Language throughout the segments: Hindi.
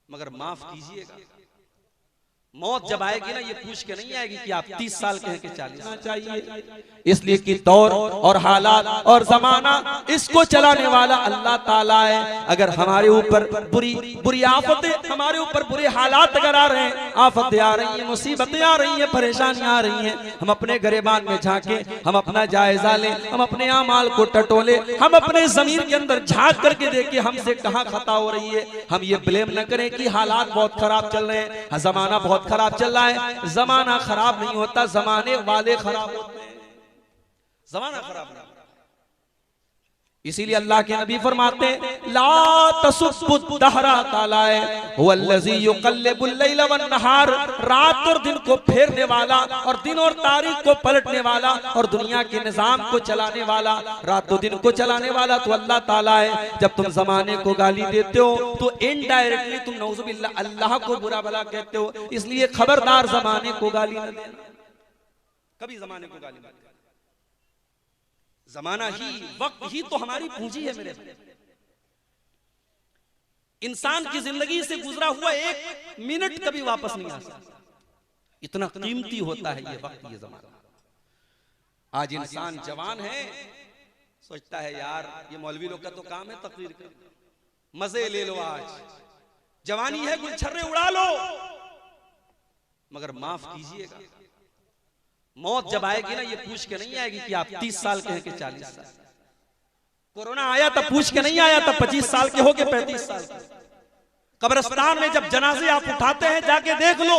मगर माफ कीजिएगा, मौत जब आएगी ना, ये पूछ के नहीं आएगी कि आप 30 साल के हैं कि 40 चाहिए। इसलिए कि दौर और हालात और जमाना इसको चलाने वाला अल्लाह ताला है। अगर हमारे ऊपर बुरी बुरी आफतें, हमारे ऊपर बुरे हालात अगर आ रहे हैं, आफतें आ रही हैं, मुसीबतें आ रही हैं, परेशानियां आ रही हैं, हम अपने गिरेबान में झांके, हम अपना जायजा लें, हम अपने आमाल को टटोले, हम अपने जमीन के अंदर झांक करके देखें हमसे कहाँ खता हो रही है। हम ये ब्लेम न करें कि हालात बहुत खराब चल रहे हैं, जमाना बहुत खराब चल रहा है। जमाना खराब नहीं होता, जमाने वाले खराब होते हैं, जमाना खराब नहीं। इसीलिए अल्लाह के नबी फरमाते हैं ला तसुब्बुद दहरा ताला है हुवल्लज़ी युक़ल्लिबुल लैला वन नहार, रात और दिन को फेरने वाला और दिन और तारीख को पलटने वाला और दुनिया के निजाम को चलाने वाला, रात और दिन को चलाने वाला तो अल्लाह ताला है। जब तुम जमाने को गाली देते हो तो इनडायरेक्टली तुम नऊजुबिल्लाह अल्लाह को बुरा भला कहते हो। इसलिए खबरदार जमाने को गाली न देना, कभी जमाने को गाली न देना। जमाना ही, वक्त ही तो हमारी पूंजी है मेरे भाई। इंसान की जिंदगी से गुजरा हुआ एक मिनट कभी वापस नहीं आ सकता, इतना कीमती होता है ये वक्त, ये जमाना। आज इंसान जवान है, सोचता है यार ये मौलवी लोग का तो काम है तकरीर कर, मजे ले लो, आज जवानी है गुलछर्रे उड़ा लो। मगर माफ कीजिएगा, मौत जब आएगी ना, ये पूछ के नहीं आएगी कि आप 30 साल के हैं कि 40 साल। कोरोना आया तब पूछ के नहीं आया, तब 25 साल के हो के 35 साल के। कब्रिस्तान में जब जनाजे आप उठाते हैं, जाके देख लो,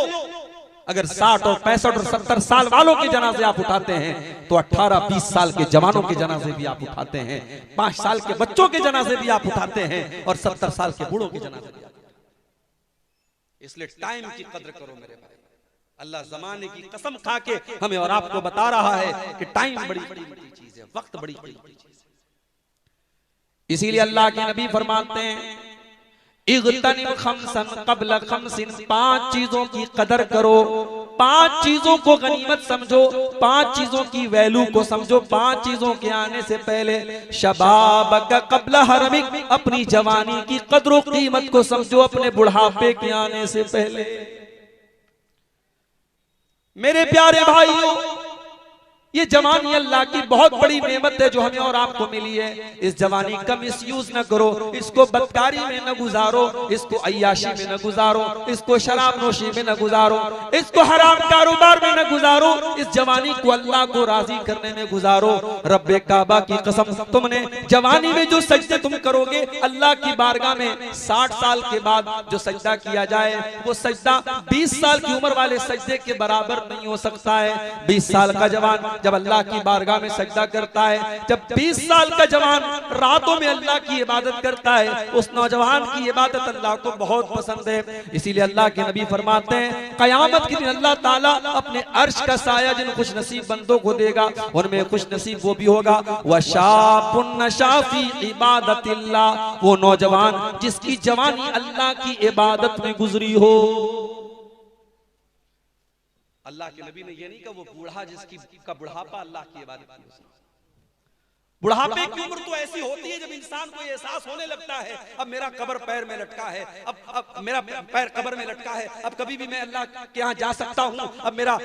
अगर 60 और 65 और 70 साल वालों के जनाजे आप उठाते हैं तो 18-20 साल के जवानों के जनाजे भी आप उठाते हैं, 5 साल के बच्चों के जनाजे भी आप उठाते हैं और 70 साल के बूढ़ों के जनाजे भी आप उठाते हैं। इसलिए टाइम की कद्र करो मेरे भाई। अल्लाह जमाने की कसम खा के हमें और आपको बता रहा है कि टाइम बड़ी कीमती चीज है, वक्त बड़ी कीमती चीज है। इसीलिए अल्लाह के नबी फरमाते हैं इग़्तनिम खम्सन क़ब्ल खम्सिन, 5 चीजों की कदर करो, 5 चीजों को गनीमत समझो, 5 चीजों की वैल्यू को समझो, 5 चीजों के आने से पहले। शबाबक क़ब्ल हरमिक, अपनी जवानी की कदर कीमत को समझो अपने बुढ़ापे के आने से पहले। मेरे प्यारे भाइयों, ये जवानी अल्लाह की बहुत बड़ी नेमत है जो हमें और आपको मिली है। इस जवानी का मिसयूज न करो, इसको बदकारी में न गुजारो, इसको अय्याशी में न गुजारो, इसको शराब नोशी में न गुजारो, इसको हराम कारोबार में न गुजारो। इस जवानी को अल्लाह को राजी करने में गुजारो। रब्बे काबा की कसम, तुमने जवानी में जो सजदे तुम करोगे अल्लाह की बारगाह में 60 साल के बाद जो सजदा किया जाए वो सजदा 20 साल की उम्र वाले सजदे के बराबर नहीं हो सकता है। 20 साल का जवान जब अल्लाह की बारगाह में सजदा करता है, जब 20 साल का जवान रातों में अल्लाह की इबादत करता है, उस नौजवान की इबादत अल्लाह को बहुत पसंद है। इसीलिए अल्लाह के नबी फरमाते हैं कयामत के दिन अल्लाह ताला अपने अर्श का साया जिन खुश नसीब बंदों को देगा, उनमें खुश नसीब वो भी होगा वशापुन नशा फी इबादतिल्लाह, वो नौजवान जिसकी जवानी अल्लाह की इबादत में गुजरी हो। अल्लाह के नबी ने ये नहीं कहा वो बूढ़ा जिसकी का बुढ़ापा अल्लाह की इबादत की। बुढ़ापे की उम्र तो ऐसी होती है जब इंसान को एहसास होने लगता है अब मेरा कब्र पैर में लटका है, अब मेरा पैर कब्र में लटका है, अब कभी भी मैं अल्लाह के यहाँ जा सकता हूँ, अब मेरा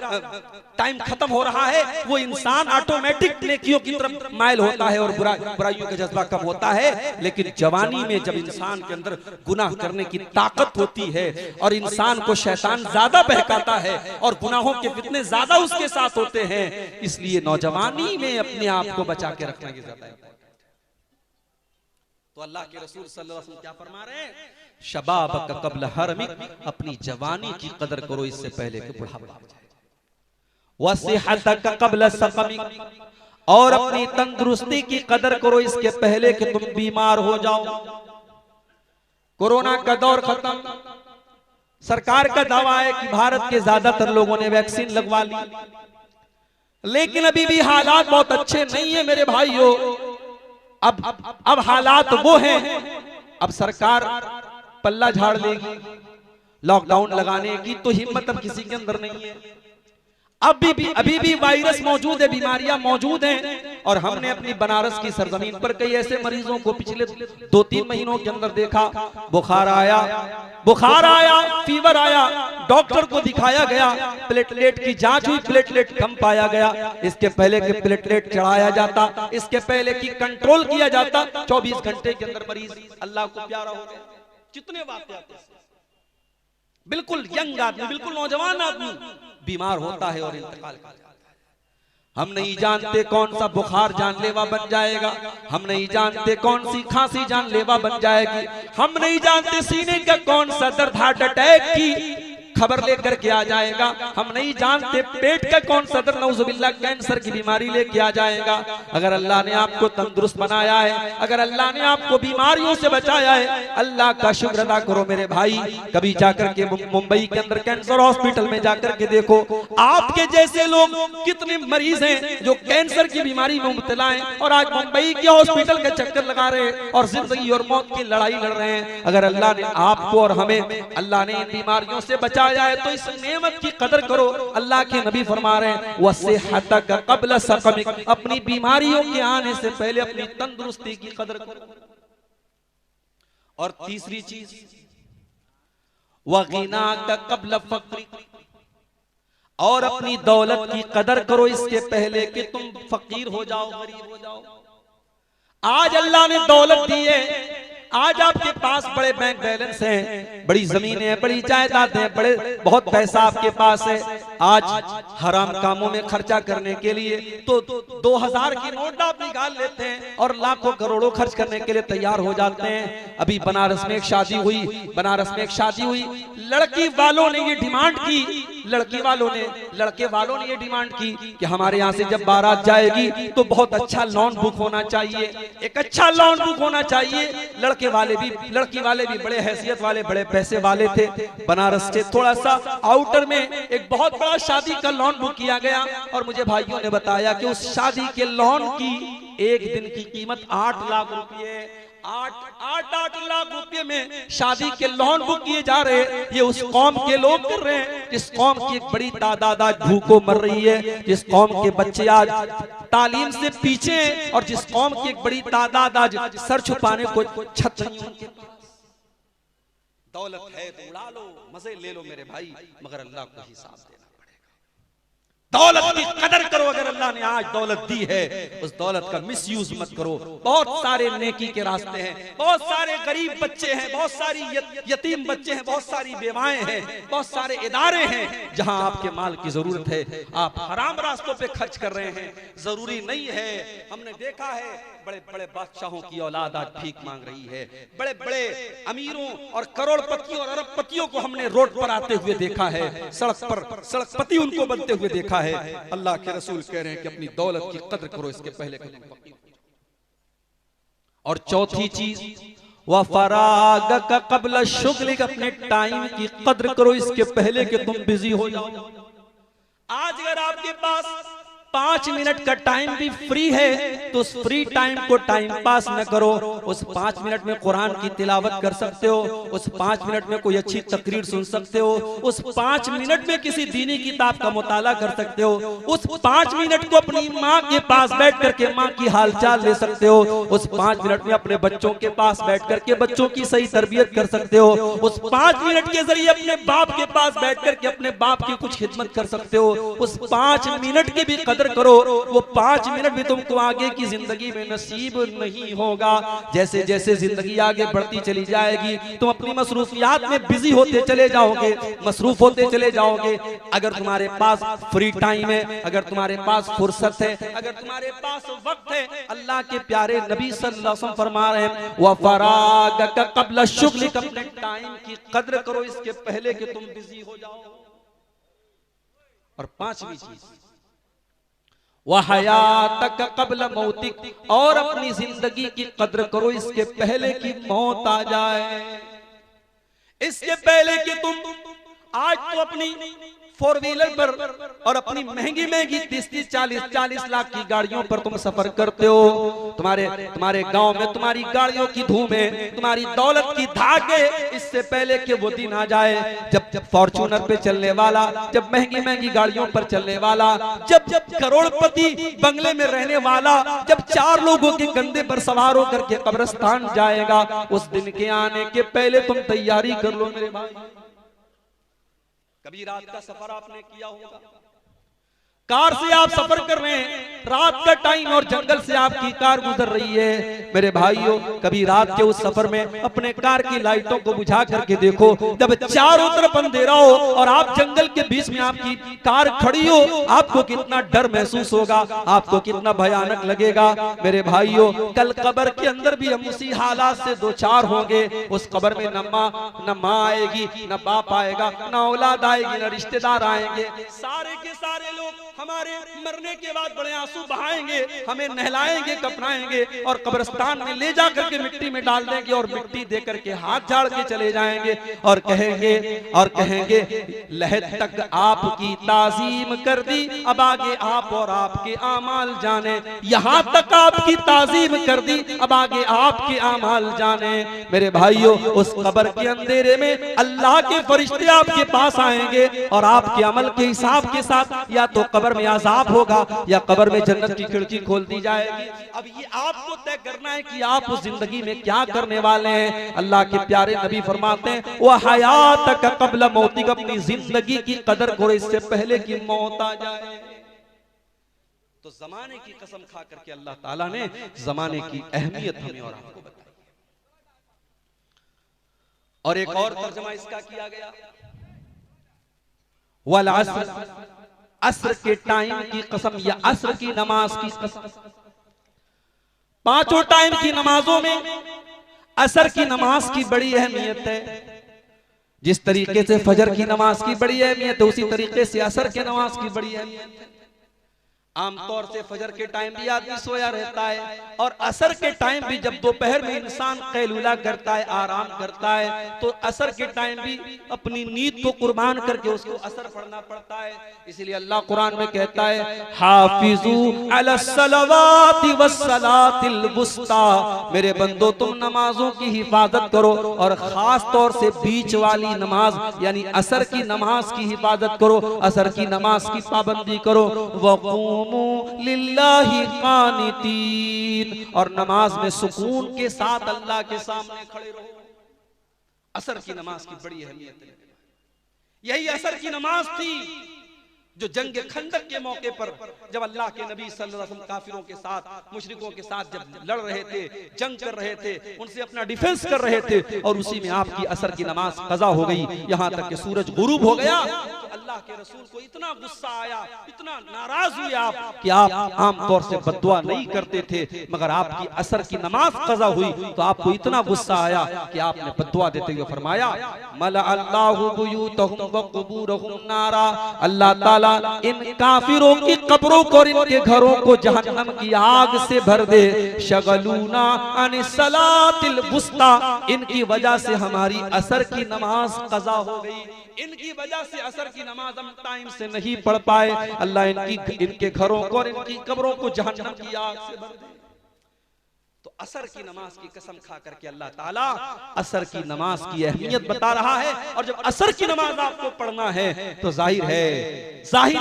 टाइम खत्म हो रहा है। वो इंसान ऑटोमेटिक नेकियों की तरफ माइल होता है और बुराइयों का जज्बा कम होता है। लेकिन जवानी में जब इंसान के अंदर गुनाह करने की ताकत होती है और इंसान को शैतान ज्यादा बहकाता है और गुनाहों के फितने ज्यादा उसके साथ होते हैं, इसलिए नौजवानी में अपने आप को बचा के रखना ज्यादा है। तो अल्लाह के रसूल सल्लल्लाहु अलैहि वसल्लम क्या फरमा रहे हैं, शबाबक क़ब्ल हरमिक, अपनी जवानी की कदर करो इससे पहले कि बुढ़ापा आ जाए। वसिहतक क़ब्ल सक़मिक, और अपनी तंदुरुस्ती की कदर करो इसके पहले कि तुम बीमार हो जाओ। कोरोना का दौर खत्म, सरकार का दावा है कि भारत के ज्यादातर लोगों ने वैक्सीन लगवा ली, लेकिन अभी भी हालात बहुत अच्छे नहीं है मेरे भाइयों। अब हालात वो हैं, अब सरकार पल्ला झाड़ लेगी, लॉकडाउन लगाने की तो हिम्मत अब किसी के अंदर नहीं है। अभी भी वायरस मौजूद है, बीमारियां मौजूद हैं। और हमने अपनी बनारस की सरजमीन पर कई ऐसे मरीजों को पिछले 2-3 महीनों के अंदर देखा, बुखार आया, फीवर आया, डॉक्टर को दिखाया गया, प्लेटलेट की जांच हुई, प्लेटलेट कम पाया गया। इसके पहले कि प्लेटलेट चढ़ाया जाता, इसके पहले कि कंट्रोल किया जाता, 24 घंटे के अंदर मरीज अल्लाह को प्यारा हो गया। कितने वाकयात, बिल्कुल यंग आदमी, बिल्कुल नौजवान आदमी बीमार होता है और इंतकाल कर जाता है। हम नहीं जानते कौन सा बुखार जानलेवा बन जाएगा, हम नहीं जानते कौन सी खांसी जानलेवा बन जाएगी, हम नहीं जानते सीने का कौन सा दर्द हार्ट अटैक की खबर लेकर के आ जाएगा, हम नहीं जानते पेट का कौन सा दर्द नऊजुबिल्लाह कैंसर की बीमारी लेके आ जाएगा। अगर अल्लाह ने आपको तंदुरुस्त बनाया है, अगर अल्लाह ने आपको बीमारियों से बचाया है, अल्लाह का शुक्र अदा करो मेरे भाई। कभी जाकर के मुंबई के अंदर कैंसर हॉस्पिटल में जाकर के देखो, आपके जैसे लोग कितने मरीज हैं जो कैंसर की बीमारी में मुब्तला हैं और आज मुंबई के हॉस्पिटल के चक्कर लगा रहे हैं और जिंदगी और मौत की लड़ाई लड़ रहे हैं। अगर अल्लाह ने आपको और हमें, अल्लाह ने इन बीमारियों से बचाया है तो इस नेमत की कदर करो। अल्लाह के नबी फरमा रहे हैं वसिहतक क़ब्ल सक़मिक, अपनी बीमारियों के आने से पहले अपनी तंदुरुस्ती की कदर करो। और तीसरी चीज वग़िनाक क़ब्ल फ़क़्रिक, और अपनी दौलत की कदर करो इसके पहले कि तुम फकीर हो जाओ, गरीब हो जाओ। आज अल्लाह ने दौलत दी है, आज आपके पास बड़े बैंक बैलेंस हैं, बड़ी जमीनें हैं, बड़ी जायदादें हैं, बड़े बहुत पैसा आपके पास है। आज हराम कामों में खर्चा करने के लिए तो 2000 की नोट आप निकाल लेते हैं और लाखों करोड़ों खर्च करने के लिए तैयार हो जाते हैं। अभी बनारस में एक शादी हुई, लड़की वालों ने ये डिमांड की, लड़के वालों ने ये डिमांड की कि हमारे यहाँ से जब बारात जाएगी तो बहुत अच्छा लॉन बुक होना चाहिए, एक अच्छा लॉन बुक होना चाहिए। लड़की वाले भी बड़े हैसियत वाले, बड़े पैसे वाले थे। बनारस से थोड़ा सा आउटर में एक बहुत बड़ा शादी का लॉन बुक किया गया और मुझे भाइयों ने बताया कि उस शादी के लॉन की एक दिन की कीमत 8 लाख रुपये, 8 लाख रुपए में शादी के लॉन बुक किए जा रहे हैं। ये उस कौम के लोग कर रहे हैं जिस कौम की एक बड़ी तादाद आज भूखों मर रही है, जिस कौम के बच्चे आज तालीम से पीछे हैं और जिस कौम की एक बड़ी तादाद आज सर छुपाने को छत नहीं उनके पास। दौलत है तो उड़ा लो, मजे ले लो मेरे भाई, मगर अल्लाह को हिसाब देना पड़ेगा। दौलत की कदर करो, अगर अल्लाह ने आज दौलत दी है उस दौलत का मिसयूज मत करो। बहुत सारे नेकी के रास्ते हैं, बहुत सारे गरीब बच्चे हैं, बहुत सारी यतीम बच्चे हैं, बहुत सारी बेवाएं हैं, बहुत सारे इदारे हैं जहां आपके माल की जरूरत है, आप हराम रास्तों पे खर्च कर रहे हैं। जरूरी नहीं है, हमने देखा है बड़े बड़े बादशाहों की औलाद आज भीख मांग रही है, बड़े बड़े अमीरों और करोड़पतियों और अरबपतियों को हमने रोड पर आते हुए देखा है, सड़कपति उनको बनते हुए देखा है। अल्लाह के रसूल कह रहे हैं कि अपनी दौलत की कदर करो इसके पहले कि तुम फकीर हो। और चौथी चीज वफरागक क़ब्ल शुग़लिक, अपने टाइम की कदर करो इसके पहले कि तुम बिजी हो जाओ। आज अगर आपके पास 5 मिनट का टाइम भी फ्री है तो उस फ्री टाइम को टाइम पास न करो। उस 5 मिनट में कुरान की तिलावत कर सकते हो, उस 5 मिनट में कोई अच्छी तकरीर सुन सकते हो, उस 5 मिनट में किसी दीनी किताब का मुताला कर सकते हो, उस 5 मिनट को अपनी माँ के पास बैठ करके माँ की हालचाल ले सकते हो, उस 5 मिनट में अपने बच्चों के पास बैठ करके बच्चों की सही तरबियत कर सकते हो, उस 5 मिनट के जरिए अपने बाप के पास बैठ करके अपने बाप की कुछ खिदमत कर सकते हो। उस 5 मिनट की भी कदर करो, वो 5 मिनट भी तुमको आगे की जिंदगी में नसीब नहीं होगा। जैसे जैसे जिंदगी आगे बढ़ती चली जाएगी तुम अपनी मसरूफियात में बिजी होते चले जाओगे, मसरूफ होते चले जाओगे। अगर तुम्हारे पास फ्री टाइम है, अगर तुम्हारे पास फुर्सत है, अगर तुम्हारे पास वक्त है, अल्लाह के प्यारे नबी सल्लल्लाहु अलैहि वसल्लम फरमा रहे हैं वफरागक क़ब्ल शुग़लिक, अपने टाइम की कदर करो इसके पहले कि तुम बिजी हो जाओ। और 5वीं चीज वहयातक क़ब्ल मौतिक, और अपनी जिंदगी की कदर करो इसके पहले कि मौत आ जाए, इसके पहले कि तुम आज तो अपनी फोर व्हीलर पर और अपनी महंगी महंगी 30-30, 40-40 लाख की गाड़ियों पर तुम सफर करते हो। तुम्हारे गांव में तुम्हारी गाड़ियों की धूम है, तुम्हारी दौलत की धाक है। इससे पहले कि वो दिन आ जाए जब फॉर्च्यूनर पे चलने वाला, जब महंगी महंगी गाड़ियों पर चलने वाला, जब करोड़पति बंगले में रहने वाला, जब 4 लोगों के कंधे पर सवार होकर के कब्रिस्तान जाएगा, उस दिन के आने के पहले तुम तैयारी कर लो मेरे भाई। कभी रात का सफर आपने किया होगा, कार से आप सफर कर रहे हैं, रात का टाइम और जंगल से आपकी कार गुजर रही है। मेरे भाइयों, कभी रात के उस सफर में अपने कार की लाइटों को बुझा करके देखो। जब चारों तरफ अंधेरा हो और आप जंगल के बीच में आपकी कार खड़ी हो, आपको कितना डर महसूस होगा, आपको कितना भयानक लगेगा। मेरे भाइयों, कल कब्र के अंदर भी हम उसी हालात से 2-4 होंगे। उस कब्र में न माँ आएगी, न बाप आएगा, न औलाद आएगी, न रिश्तेदार आएंगे। सारे के सारे लोग हमारे मरने के बाद बड़े आंसू बहाएंगे, हमें नहलाएंगे, कपड़ाएंगे और कब्रिस्तान में ले जाकर के मिट्टी में डाल देंगे और मिट्टी दे करके हाथ झाड़ के चले जाएंगे और कहेंगे लहद तक आपकी ताजीम कर दी, अब आगे आप और आपके आमाल जाने। यहाँ तक आपकी ताजीम कर दी, अब आगे आपके आमाल जाने। मेरे भाइयों, उस कब्र के अंधेरे में अल्लाह के फरिश्ते आपके पास आएंगे और आपके अमल के हिसाब के साथ या तो कब्र में आजाब होगा या कब्र में जन्नत की खिड़की खोल दी जाएगी। अब ये आपको तय करना है कि आप उस जिंदगी में क्या करने वाले हैं। अल्लाह के प्यारे नबी फरमाते हैं, वो हयात का कब्ल मौती, अपनी जिंदगी की कदर करो इससे पहले कि मौत आ जाए। तो जमाने की कसम खा करके अल्लाह ताला ने जमाने की अहमियत हमें और आपको बताई। और एक और तर्जमा इसका किया गया, वल अस्र, असर के टाइम की कसम या असर की नमाज की कसम। 5 टाइम की नमाजों में असर की नमाज की बड़ी अहमियत है। जिस तरीके से फजर की नमाज की बड़ी अहमियत है, उसी तरीके से असर की नमाज की बड़ी अहमियत है। आमतौर से फजर के टाइम भी आदमी सोया रहता है और असर के टाइम भी, जब दोपहर में इंसान कैलूला करता है, आराम करता है, तो असर के टाइम भी अपनी नींद को कुर्बान करके उसको असर पढ़ना पड़ता है। इसलिए अल्लाह कुरान में कहता है, हाफिजू अलस्सलावाति वस्सलातिल वुस्ता, मेरे बंदो तुम नमाजों की हिफाजत करो और खास तौर से बीच वाली नमाज यानी असर की नमाज की हिफाजत करो, असर की नमाज की पाबंदी करो। वक़ूमू लिल्लाहि क़ानितीन, और नमाज में सुकून के साथ अल्लाह के सामने खड़े रहो। असर की नमाज की बड़ी अहमियत है। यही असर की नमाज थी जो जंग खंदक के मौके पर जब अल्लाह के नबी सल्लल्लाहु अलैहि वसल्लम काफिरों के साथ, मुशरिकों के साथ जब लड़ रहे थे, जंग कर रहे थे, उनसे अपना डिफेंस कर रहे थे, और उसी में आपकी असर की नमाज कज़ा हो गई। यहाँ तक कि सूरज गुरूब हो गया तो अल्लाह के रसूल को इतना गुस्सा आया, इतना नाराज हुए आप कि आप आमतौर से बद्दुआ नहीं करते थे, मगर आपकी असर की नमाज कज़ा हुई तो आपको इतना गुस्सा आया कि आपने बद्दुआ देते हुए फरमाया, मला अल्लाहु बुयूतहुम व कुबूरहुम नारा, अल्लाह ताला इन काफिरों की कब्रों को और इनके घरों को जहन्नम की आग से भर दे। शगलूना अन सलातिल वुस्ता, इनकी वजह से हमारी असर की नमाज कज़ा हो गई, इनकी वजह से असर की नमाज हम टाइम से नहीं पढ़ पाए। अल्लाह इनके घरों को और इनकी कब्रों को जहन्नम की आग से भर दे। तो असर की नमाज की कसम खा करके अल्लाह ताला असर की नमाज की अहमियत बता रहा है। और जब असर की नमाज आपको पढ़ना है तो जाहिर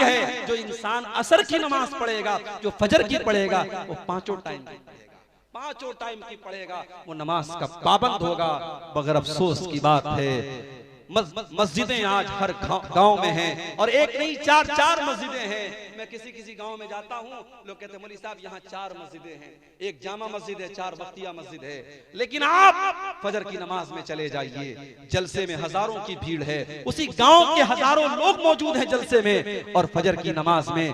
है जो इंसान असर की नमाज पढ़ेगा, जो फजर की पढ़ेगा, वो 5 टाइम की पढ़ेगा, वो नमाज का पाबंद होगा। मगर अफसोस की बात है, मस्जिदें आज हर गांव में हैं, और एक नहीं 4 मस्जिदें हैं। मैं किसी गांव में जाता हूं, लोग कहते हैं मौलवी साहब यहाँ 4 मस्जिदें हैं, एक जामा मस्जिद है, 4 वक्तिया मस्जिद है। लेकिन आप फजर की नमाज में चले जाइए, जलसे में हजारों की भीड़ है, उसी गांव के हजारों लोग मौजूद हैं जलसे में, और फजर की नमाज में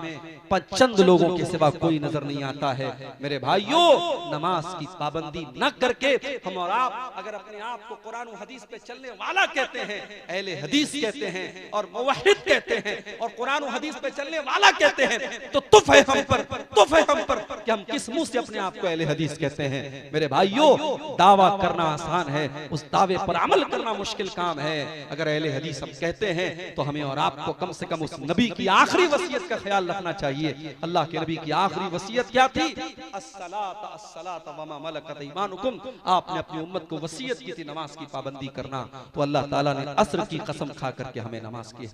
चंद लोगों के सिवा कोई नजर नहीं आता है। मेरे भाइयों, नमाज की पाबंदी न करके हम और आप अगर अपने आप को कुरान और हदीस पे चलने वाला कहते हैं, अहले हदीस कहते हैं और मुवहिद कहते हैं और कुरान और हदीस पे चलने वाला कहते कहते हैं तो तुफ है हम पर, तुफ है हम पर कि हम किस मुंह से अपने आप को अहले हदीस कहते हैं। मेरे भाइयों, दावा करना आसान है, उस दावे पर अमल करना मुश्किल काम है। अगर अहले हदीस हम कहते हैं तो हमें और आपको कम से कम उस नबी की आखिरी वसीयत का ख्याल रखना चाहिए। अल्लाह के नबी की आखिरी वसीयत क्या थी? अस्सलात अस्सलात वमा मलकत ईमानुकुम। आपने अपनी उम्मत को वसीयत की थी नमाज की पाबंदी करना, तो अल्लाह ताला ने अस्र की कसम खा करके हमें नमाज की